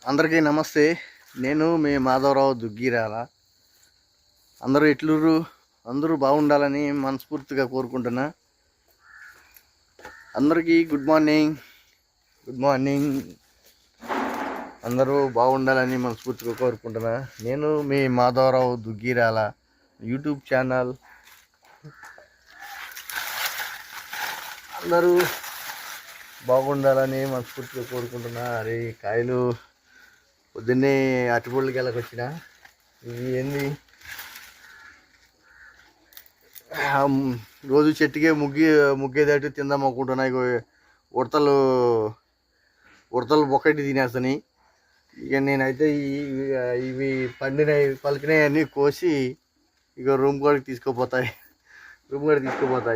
అందరికీ నమస్తే. నేను మీ మాధవరావు దుగ్గిరాల. అందరూ ఎట్లుర్రు? అందరూ బాగుండాలని మనస్ఫూర్తిగా కోరుకుంటున్నా. అందరికీ గుడ్ మార్నింగ్. అందరూ బాగుండాలని మనస్ఫూర్తిగా కోరుకుంటున్నా. నేను మీ మాధవరావు దుగ్గిరాల యూట్యూబ్ ఛానల్. అందరూ బాగుండాలని మనస్ఫూర్తిగా కోరుకుంటున్నా. అరే కాయలు పొద్దున్నే అరటిపళ్ళకి వెళ్ళకొచ్చిన. ఇవి ఏంది, రోజు చెట్టుకే ముగ్గేదాటి తిందాం అనుకుంటున్నా. ఇక ఉడతలు బొక్కటి తినేస్తాయి. ఇక నేనైతే ఇవి పండినవి పలికినాయి అన్నీ కోసి ఇక రూమ్ కాడికి తీసుకుపోతాయి.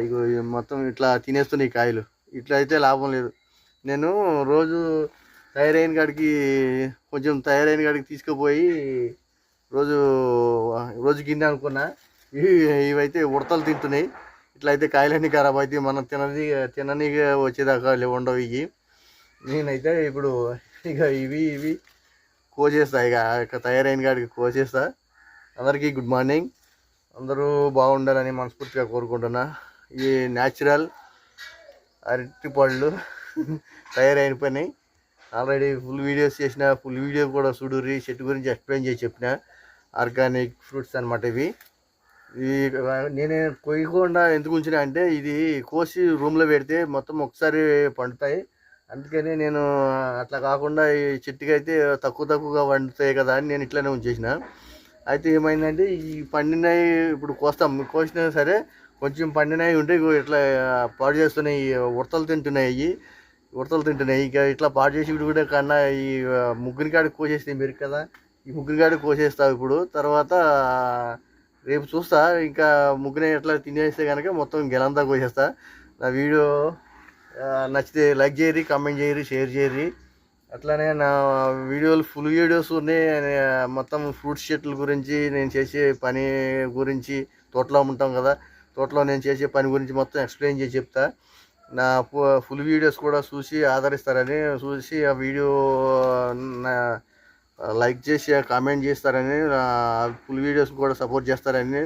ఇక మొత్తం ఇట్లా తినేస్తున్నాయి కాయలు. ఇట్లా అయితే లాభం లేదు. నేను రోజు తయారైన కాడికి తీసుకుపోయి రోజు గిన్నె అనుకున్నా. ఇవైతే ఉడతలు తింటున్నాయి. ఇట్లా అయితే కాయలన్నీ ఖరాబ్ అయితే మనం తినని వచ్చేదాకా ఉండవు. నేనైతే ఇప్పుడు ఇక ఇవి కోసేస్తా. ఇక తయారైన కాడికి కోసేస్తా. అందరికీ గుడ్ మార్నింగ్. అందరూ బాగుండాలని మనస్ఫూర్తిగా కోరుకుంటున్నా. ఈ న్యాచురల్ అరటిపళ్ళు తయారైన పని ఆల్రెడీ ఫుల్ వీడియో కూడా చూడుర్రి. చెట్టు గురించి ఎక్స్ప్లెయిన్ చేసి చెప్పిన. ఆర్గానిక్ ఫ్రూట్స్ అనమాట ఇవి. నేనే కొయ్యకుండా ఎందుకు ఉంచిన అంటే ఇది కోసి రూమ్లో పెడితే మొత్తం ఒకసారి పండుతాయి. అందుకని నేను అట్లా కాకుండా ఈ చెట్టుకి అయితే తక్కువగా పండుతాయి కదా అని నేను ఇట్లానే ఉంచేసిన. అయితే ఏమైందంటే ఈ పండినవి ఇప్పుడు కోసినా సరే కొంచెం పండినవి ఉంటే ఇట్లా పాడు చేస్తున్నాయి. ఉడతలు తింటున్నాయి. ఇక ఇట్లా పాడు చేసి కూడా కన్నా ఈ ముగ్గురి కాడికి కోసేస్తే మీరు కదా, ఈ ముగ్గురి కాడికి కోసేస్తా. ఇప్పుడు తర్వాత రేపు చూస్తా. ఇంకా ముగ్గురే ఎట్లా తినేస్తే కనుక మొత్తం గెలంతా కోసేస్తా. నా వీడియో నచ్చితే లైక్ చేయరి, కామెంట్ చేయరి, షేర్ చేయరి. అట్లానే నా ఫుల్ వీడియోస్ ఉన్నాయి. మొత్తం ఫ్రూట్స్ చెట్ల గురించి, నేను చేసే పని గురించి, తోటలో ఉంటాం కదా, తోటలో నేను చేసే పని గురించి మొత్తం ఎక్స్ప్లెయిన్ చేసి చెప్తా. నా ఫుల్ వీడియోస్ కూడా చూసి ఆదరిస్తారని, ఆ వీడియో లైక్ చేసి కామెంట్ చేస్తారని, ఫుల్ వీడియోస్ కూడా సపోర్ట్ చేస్తారని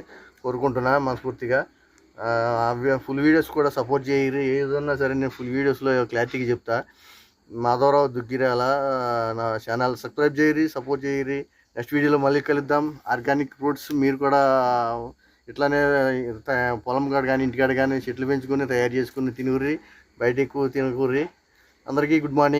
కోరుకుంటున్నా మనస్ఫూర్తిగా. ఫుల్ వీడియోస్ కూడా సపోర్ట్ చేయరు. ఏదన్నా సరే నేను ఫుల్ వీడియోస్లో క్లారిటీగా చెప్తా. మాధవరావు దుగ్గిరాల నా ఛానల్ సబ్స్క్రైబ్ చేయరి, సపోర్ట్ చేయరి. నెక్స్ట్ వీడియోలో మళ్ళీ కలుద్దాం. ఆర్గానిక్ ఫ్రూట్స్ మీరు కూడా ఇట్లానే పొలం కాడ కానీ ఇంటికాడ కానీ చెట్లు పెంచుకొని తయారు చేసుకుని తినుర్రి. బయట ఎక్కువ తినకూర్రి. అందరికీ గుడ్ మార్నింగ్.